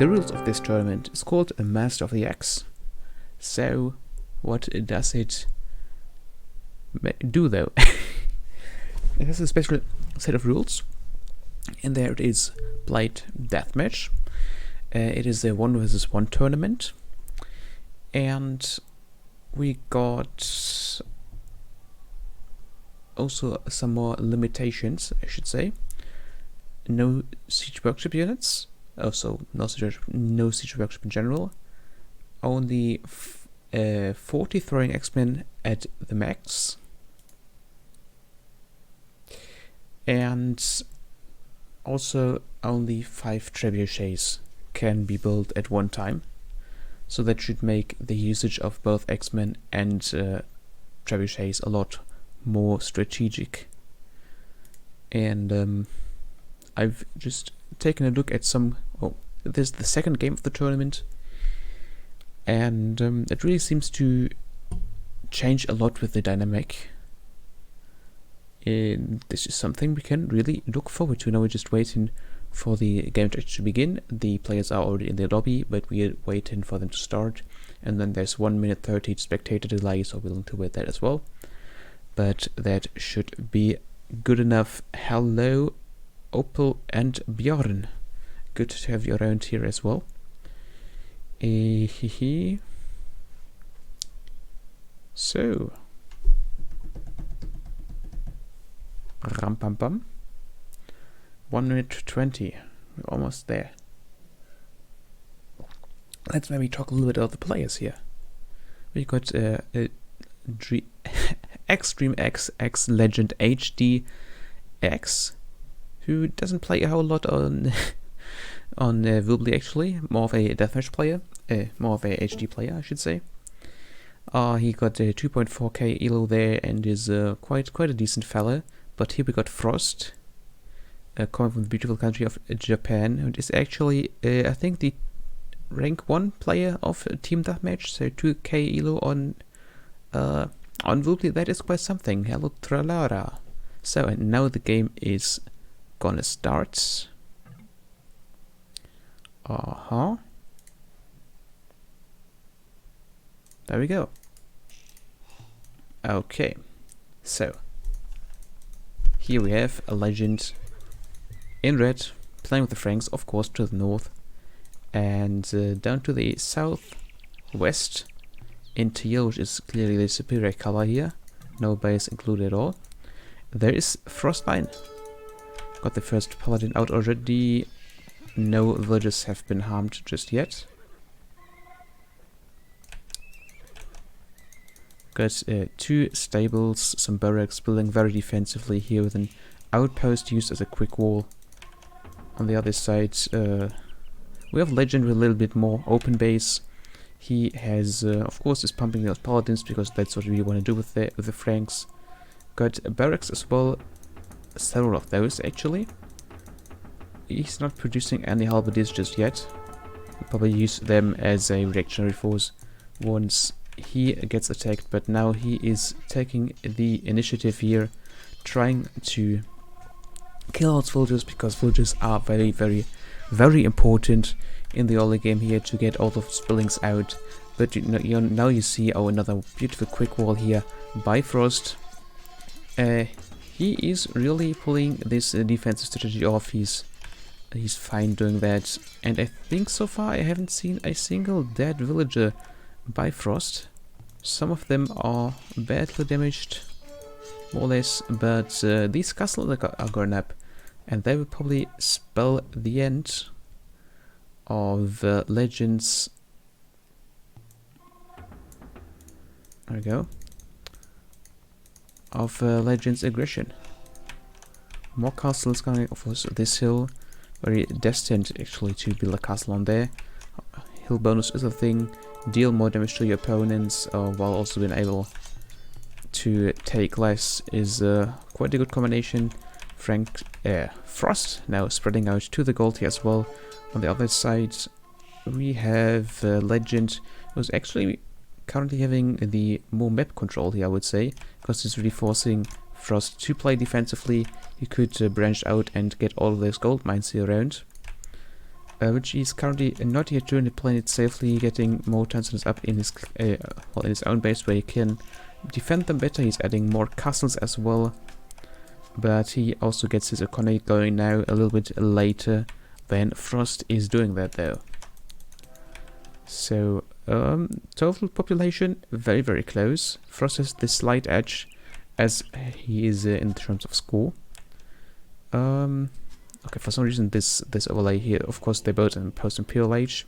the rules of this tournament is called a Master of the Axe. So, what does it do though? It has a special set of rules, and there it is played Deathmatch. It is a 1 versus 1 tournament, and we got also some more limitations, I should say. No siege workshop units, also no siege workshop in general. Only 40 throwing X-Men at the max, and also only 5 trebuchets can be built at one time. So that should make the usage of both X-Men and trebuchets a lot more strategic. And I've just taken a look at some. Oh, this is the second game of the tournament, and it really seems to change a lot with the dynamic. And this is something we can really look forward to. Now we're just waiting for the game to actually begin. The players are already in the lobby, but we're waiting for them to start. And then there's 1 minute 30 spectator delay, so we'll to wait that as well. But that should be good enough. Hello, Opal and Bjorn. Good to have you around here as well. So, ram pam pam. 1 minute 20. We're almost there. Let's maybe talk a little bit about the players here. We got Extreme X Legend HD X, who doesn't play a whole lot on Voobly actually. More of a deathmatch player, more of a HD player, I should say. He got a 2.4k elo there and is quite a decent fella. But here we got Frost, coming from the beautiful country of Japan, and is actually I think the rank 1 player of Team Deathmatch. So 2k elo on Voobly, that is quite something. Hello Tralara. So, and now the game is gonna start. There we go. Okay, so here we have a legend in red, playing with the Franks, of course, to the north, and down to the southwest in teal, which is clearly the superior color here. No base included at all. There is Frostbine. Got the first paladin out already. No villagers have been harmed just yet. Got 2 stables, some barracks, building very defensively here with an outpost used as a quick wall. On the other side, we have Legend with a little bit more open base. He has, of course, is pumping those paladins because that's what we want to do with the Franks. Got barracks as well, several of those actually. He's not producing any halberdiers just yet. We'll probably use them as a reactionary force once he gets attacked, but now he is taking the initiative here, trying to kill out villagers, because villagers are very important in the early game here to get all of the buildings out. But now you see another beautiful quick wall here by Frost. He is really pulling this defensive strategy off. He's fine doing that, and I think so far I haven't seen a single dead villager by Frost. Some of them are badly damaged, more or less, but these castles are going up, and they will probably spell the end of Legends. There we go. Of Legends aggression. More castles coming off this hill. Very destined actually to build a castle on there. Hill bonus is a thing. Deal more damage to your opponents while also being able to take less is quite a good combination. Frost now spreading out to the gold here as well. On the other side we have Legend, who's actually currently having the more map control here, I would say, because he's really forcing Frost to play defensively. He could branch out and get all of those gold mines here around. which he's currently not yet doing, playing it safely, getting more townsends up in his in his own base where he can defend them better. He's adding more castles as well, but he also gets his economy going now a little bit later than Frost is doing that though. So total population very, very close. Frost has the slight edge as he is in terms of score. Okay, for some reason this overlay here, of course they both in post-imperial age.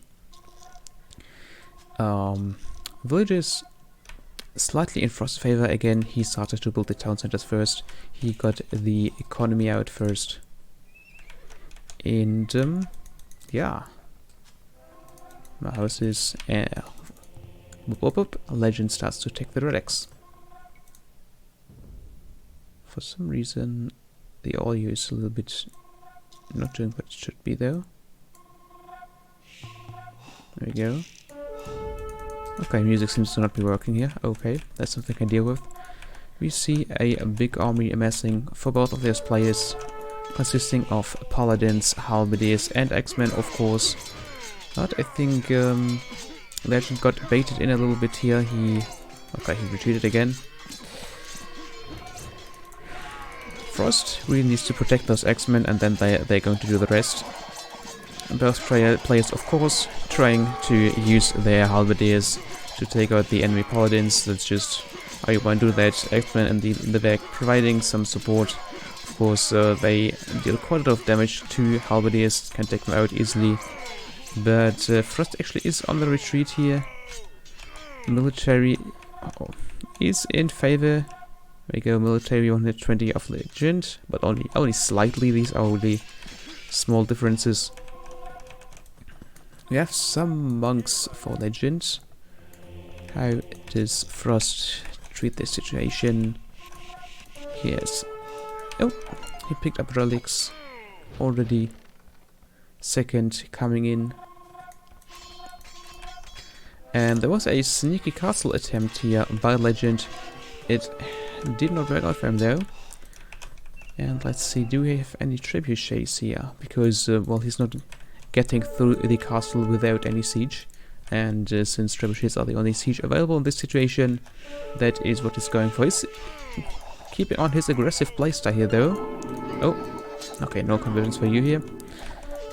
Villages slightly in Frost's favor again. He started to build the town centers first. He got the economy out first. And yeah. My houses, Legend starts to take the relics. For some reason, the audio is a little bit not doing what it should be though. There we go. Okay, music seems to not be working here. Okay, that's something I can deal with. We see a big army amassing for both of those players, consisting of paladins, halberdiers, and X-Men, of course. But I think Legend got baited in a little bit here. He retreated again. Frost really needs to protect those X-Men, and then they're going to do the rest. Both players, of course, trying to use their halberdiers to take out the enemy paladins. That's just how you want to do that. X-Men in the back providing some support. Of course, they deal quite a lot of damage to halberdiers, can take them out easily. But Frost actually is on the retreat here. Military is in favor. There we go, military 120 of Legend, but only slightly. These are only small differences. We have some monks for Legend. How does Frost treat this situation? Yes. Oh, he picked up relics already. Second coming in. And there was a sneaky castle attempt here by Legend. It did not work out for him though. And let's see, do we have any trebuchets here? Because, well, he's not getting through the castle without any siege. And since trebuchets are the only siege available in this situation, that is what he's going for. He's keeping on his aggressive playstyle here though. Oh, okay, no conversions for you here.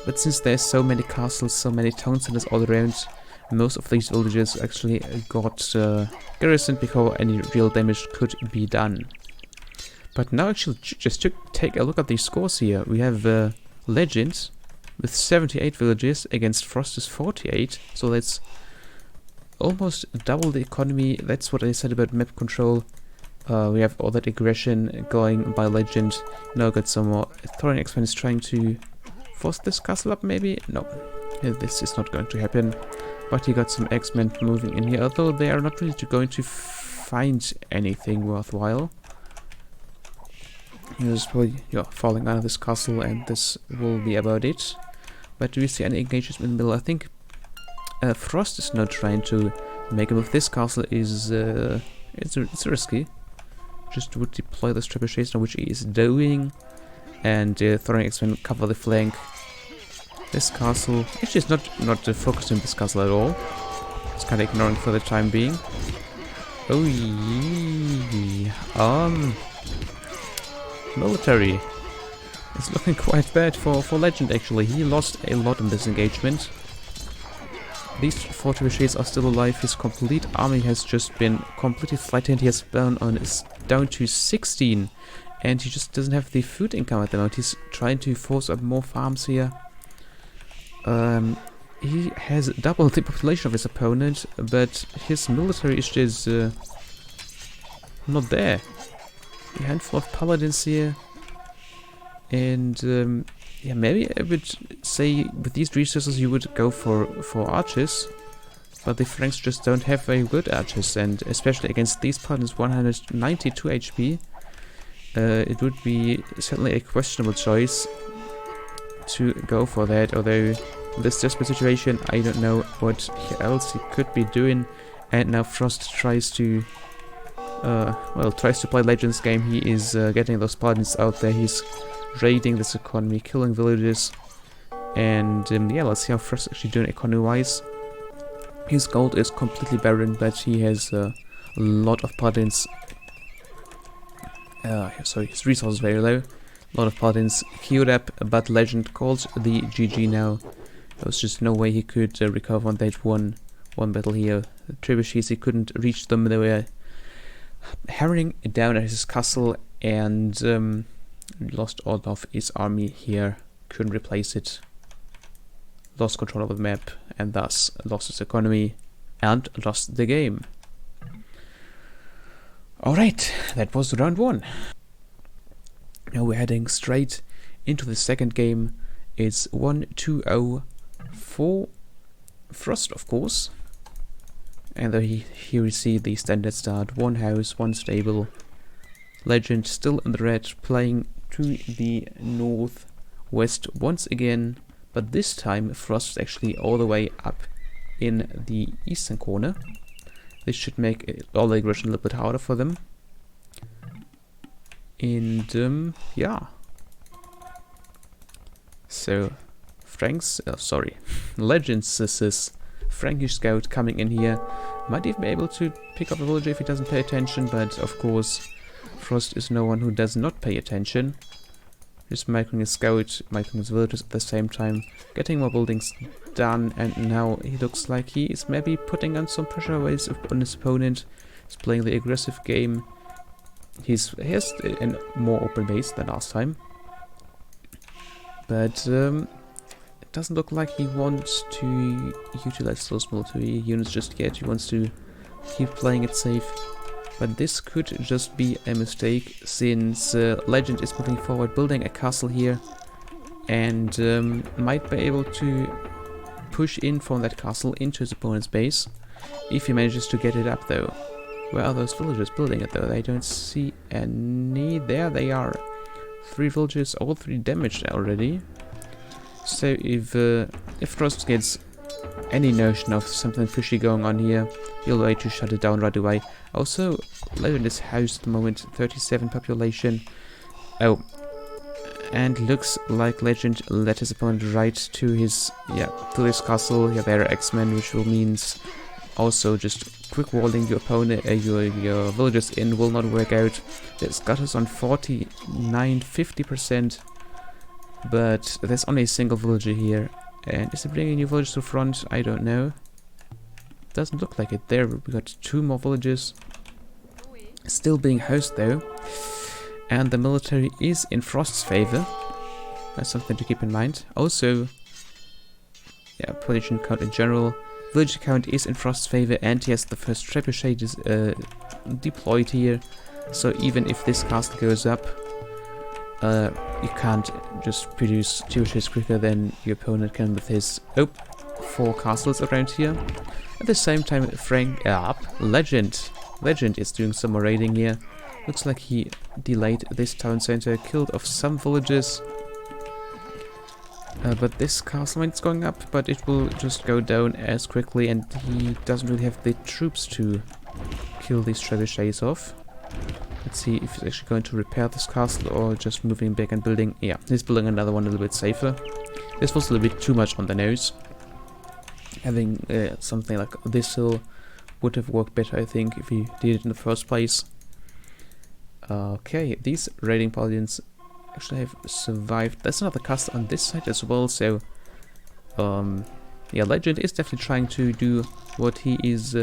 But since there's so many castles, so many town centers all around, most of these villages actually got garrisoned before any real damage could be done. But now actually, just to take a look at these scores here, we have Legend with 78 villages against Frost's 48, so that's almost double the economy. That's what I said about map control. We have all that aggression going by Legend. Now got some more. Thorin X-Men is trying to force this castle up, maybe? No, this is not going to happen. But he got some X-Men moving in here, although they are not really going to find anything worthwhile. He's probably falling out of this castle, and this will be about it. But do we see any engagements in the middle? I think Frost is not trying to make a move. This castle is it's risky. Just would deploy this trebuchets, which he is doing, and Thorin X-Men cover the flank. This castle actually is not focused on this castle at all. It's kind of ignoring for the time being. Oh yeah. Military. It's looking quite bad for Legend actually. He lost a lot in this engagement. These 4 trebuchets are still alive. His complete army has just been completely flattened. He has is down to 16, and he just doesn't have the food income at the moment. He's trying to force up more farms here. He has doubled the population of his opponent, but his military is just not there. A handful of paladins here, and yeah, maybe I would say with these resources you would go for archers, but the Franks just don't have very good archers, and especially against these paladins, 192 HP, it would be certainly a questionable choice to go for that. Although in this desperate situation, I don't know what else he could be doing. And now Frost tries to play Legends game. He is getting those paladins out there. He's raiding this economy, killing villages, And yeah, let's see how Frost actually doing economy-wise. His gold is completely barren, but he has a lot of paladins. Sorry, his resource is very low. A lot of paladins queued up, but Legend called the GG now. There was just no way he could recover on that one battle here. The trebuchets, he couldn't reach them. They were harrying down at his castle, and lost all of his army here. Couldn't replace it. Lost control of the map, and thus lost its economy and lost the game. Alright, that was round 1. Now we're heading straight into the second game. It's 1-2-0 for Frost, of course. And here we see the standard start: 1 house, 1 stable. Legend still in the red, playing to the northwest once again, but this time Frost is actually all the way up in the eastern corner. This should make all the aggression a little bit harder for them. And yeah. So Legend's Frankish scout coming in here. Might even be able to pick up a villager if he doesn't pay attention, but of course Frost is no one who does not pay attention. Just making his scout, making his villagers at the same time, getting more buildings done, and now he looks like he is maybe putting on some pressure on his opponent. He's playing the aggressive game. He has a more open base than last time, but it doesn't look like he wants to utilize those military units just yet. He wants to keep playing it safe. But this could just be a mistake, since Legend is moving forward, building a castle here, and might be able to push in from that castle into his opponent's base, if he manages to get it up though. Where are those villagers building it though? I don't see any. There they are. 3 villagers, all 3 damaged already. So if Frost gets any notion of something fishy going on here, he'll wait to shut it down right away. Also, Legend is housed at the moment, 37 population. Oh, and looks like Legend led his opponent right to his castle. Yeah, there are X-Men, which will means also just quick walling your opponent, your villagers in will not work out. There's gutters on 49-50%, but there's only a single villager here. And is it bringing new villagers to front? I don't know. Doesn't look like it. There we got 2 more villages still being housed though, and the military is in Frost's favor. That's something to keep in mind. Also, yeah, population count in general, village count is in Frost's favor, and he has the first trebuchet deployed here. So even if this castle goes up, you can't just produce trebuchets quicker than your opponent can with his 4 castles around here. At the same time, Legend is doing some more raiding here. Looks like he delayed this town center, killed off some villagers. But this castle is going up, but it will just go down as quickly, and he doesn't really have the troops to kill these trebuchets off. Let's see if he's actually going to repair this castle or just moving back and building. Yeah, he's building another one a little bit safer. This was a little bit too much on the nose. Having something like this hill would have worked better, I think, if he did it in the first place. Okay, these raiding paladins actually have survived. There's another castle on this side as well, so yeah, Legend is definitely trying to do what he is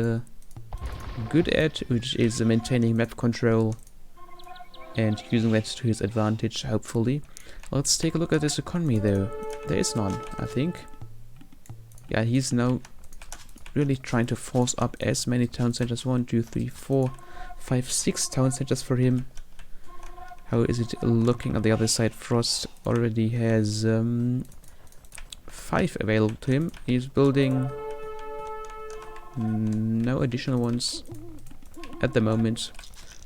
good at, which is maintaining map control and using that to his advantage, hopefully. Let's take a look at this economy though. There is none, I think. Yeah, he's now really trying to force up as many town centers. 1, 2, 3, 4, 5, 6 town centers for him. How is it looking on the other side? Frost already has 5 available to him. He's building no additional ones at the moment.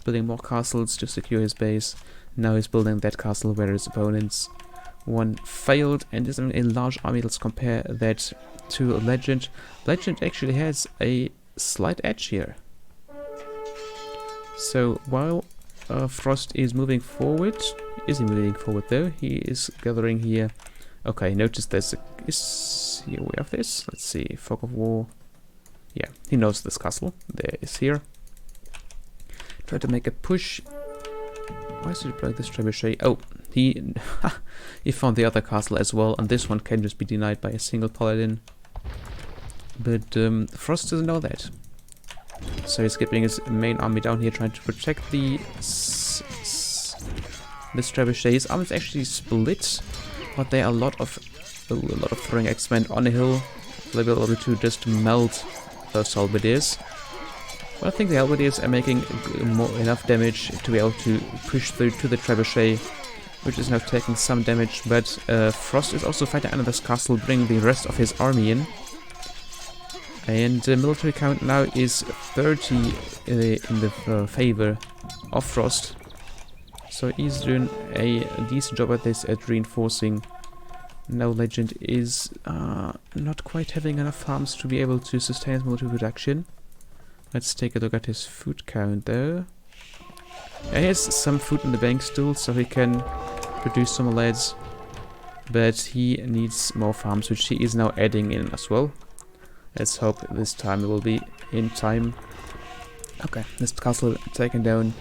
Building more castles to secure his base. Now he's building that castle where his opponents one failed and is in a large army. Let's compare that to Legend. Legend actually has a slight edge here. So while Frost is moving forward, is he moving forward though? He is gathering here. Okay, notice there's is he aware of this? Let's see, Fog of War. Yeah, he knows this castle. There is here. Try to make a push. Why is he deploying this trebuchet? Oh, he he found the other castle as well, and this one can just be denied by a single paladin. But Frost doesn't know that. So he's keeping his main army down here, trying to protect the this trebuchet. His army is actually split, but there are a lot of throwing X-Men on a hill. They'll be able to just melt those halberdiers. But I think the halberdiers are making enough damage to be able to push through to the trebuchet, which is now taking some damage. But Frost is also fighting under this castle, bringing the rest of his army in. And the military count now is 30 in the favor of Frost. So he's doing a decent job at this, at reinforcing. Now Legend is not quite having enough farms to be able to sustain his military production. Let's take a look at his food count though. Yeah, he has some food in the bank still, so he can produce some lads. But he needs more farms, which he is now adding in as well. Let's hope this time it will be in time. Okay, this castle taken down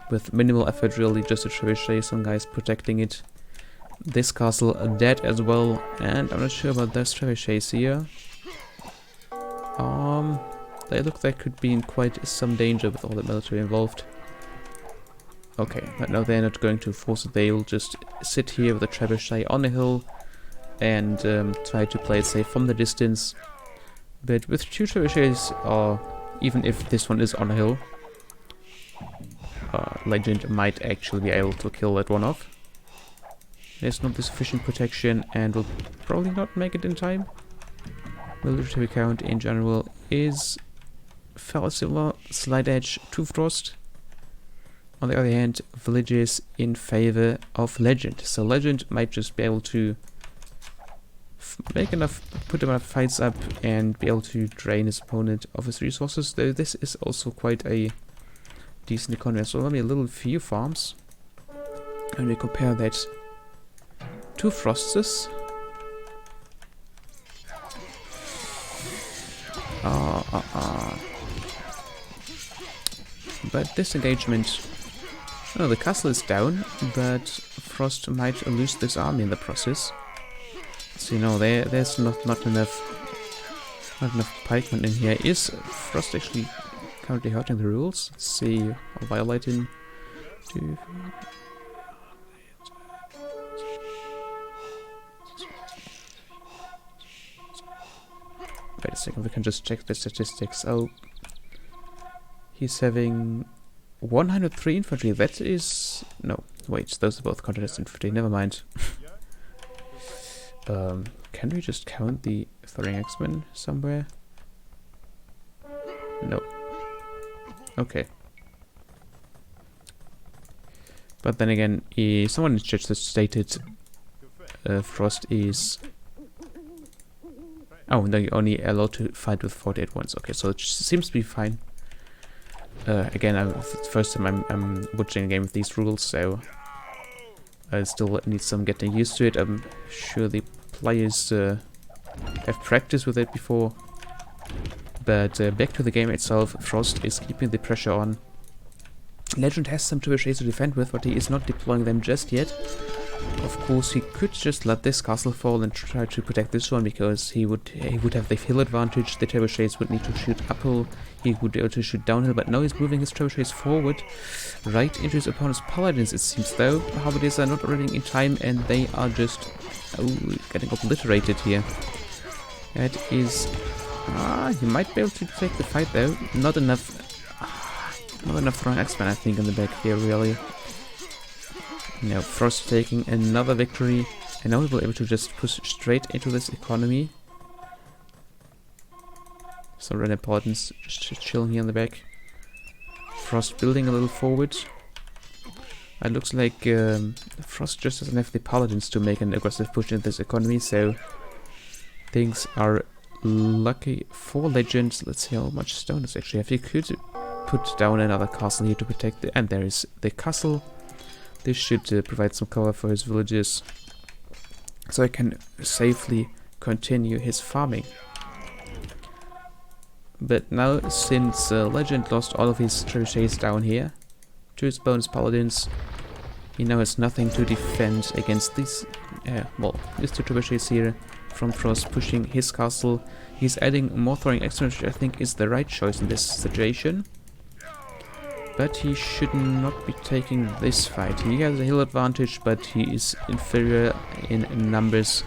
with minimal effort, really, just a trebuchet, some guys protecting it. This castle dead as well, and I'm not sure about those trebuchets here. They look like could be in quite some danger with all the military involved. Okay, but no, they're not going to force it. They'll just sit here with a trebuchet on a hill and try to play it safe from the distance. But with two trebuchets, even if this one is on a hill, Legend might actually be able to kill that one off. There's not the sufficient protection and will probably not make it in time. Military count in general is fairly similar, slight edge to Frost. On the other hand, villages in favor of Legend. So Legend might just be able to put enough fights up and be able to drain his opponent of his resources, though this is also quite a decent economy. So only a little few farms, and we compare that to Frost's. But this engagement, no, the castle is down, but Frost might lose this army in the process. So, you know, there's not enough pikemen in here. Is Frost actually currently hurting the rules? Let's see, I'll violate him. Wait a second, we can just check the statistics. Oh, he's having 103 infantry. That is... no, wait, those are both contest infantry, never mind. Can we just count the throwing X-Men somewhere? No. Okay. But then again, someone in chat stated Frost is... oh, no, you're only allowed to fight with 40 at once. Okay, so it seems to be fine. Again, it's the first time I'm watching a game with these rules, so I still need some getting used to it. I'm sure the players have practiced with it before. But back to the game itself, Frost is keeping the pressure on. Legend has some trebuchets to defend with, but he is not deploying them just yet. Of course, he could just let this castle fall and try to protect this one, because he would have the hill advantage. The trebuchets would need to shoot uphill. He would be able to shoot downhill, but now he's moving his trebuchets forward, right into his opponent's paladins. It seems though the halberdiers are not running in time, and they are just getting obliterated here. That is, he might be able to take the fight though. Not enough throwing X-Men, I think, in the back here, really. Now Frost taking another victory, and now we will be able to just push straight into this economy. So Red Paladins just chilling here in the back. Frost building a little forward. It looks like Frost just doesn't have the Paladins to make an aggressive push into this economy, so things are lucky for Legends. Let's see how much stone does actually have. He could put down another castle here to protect the... and there is the castle. This should provide some cover for his villages, so I can safely continue his farming. But now, since Legend lost all of his trebuchets down here to his bonus paladins, he now has nothing to defend against these, well, these two trebuchets here from Frost pushing his castle. He's adding more throwing action, which I think is the right choice in this situation. But he should not be taking this fight. He has a hill advantage, but he is inferior in numbers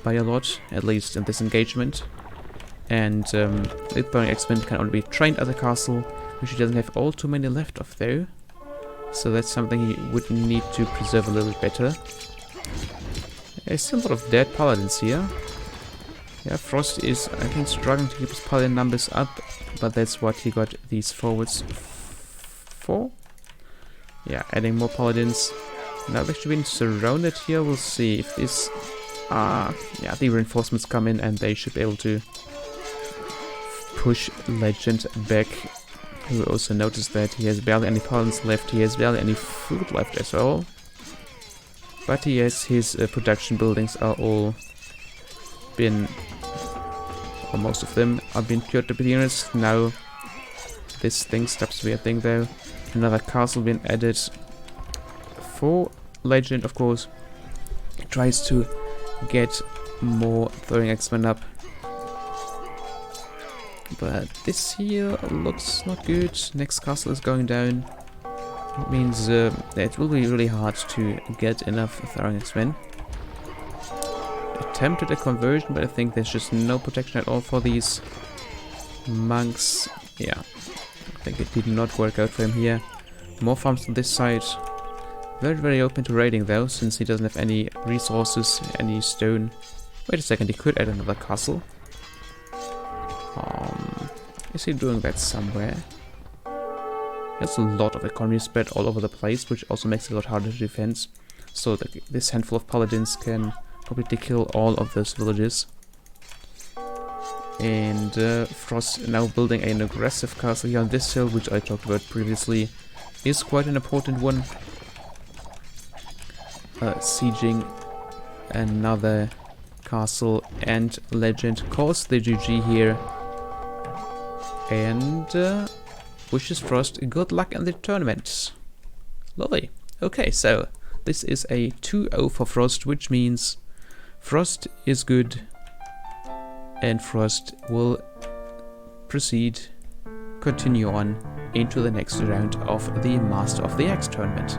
by a lot, at least in this engagement. And with Burning X-Men can only be trained at the castle, which he doesn't have all too many left of though. So that's something he would need to preserve a little bit better. There's still a lot of dead paladins here. Yeah, Frost is, I think, struggling to keep his paladin numbers up, but that's what he got these forwards for. Yeah, adding more paladins. Now we've actually been surrounded here. We'll see if this... yeah, the reinforcements come in and they should be able to push Legend back. You will also notice that he has barely any paladins left. He has barely any food left as well. But yes, his production buildings are all been... or most of them are being cured, to be honest. Now this thing stops to be a thing though. Another castle being added for Legend, of course. Tries to get more throwing X-Men up. But this here looks not good. Next castle is going down. It means it will be really hard to get enough throwing X-Men. Attempted a conversion, but I think there's just no protection at all for these monks. Yeah, I think it did not work out for him here. More farms on this side. Very open to raiding though, since he doesn't have any resources, any stone. Wait a second, he could add another castle. Is he doing that somewhere? There's a lot of economy spread all over the place, which also makes it a lot harder to defend. So this handful of paladins can probably kill all of those villages. And Frost now building an aggressive castle here on this hill, which I talked about previously, is quite an important one. Sieging another castle, and Legend calls the GG here. And wishes Frost good luck in the tournament. Lovely. Okay, so this is a 2-0 for Frost, which means Frost is good and Frost will continue on into the next round of the Master of the Axe tournament.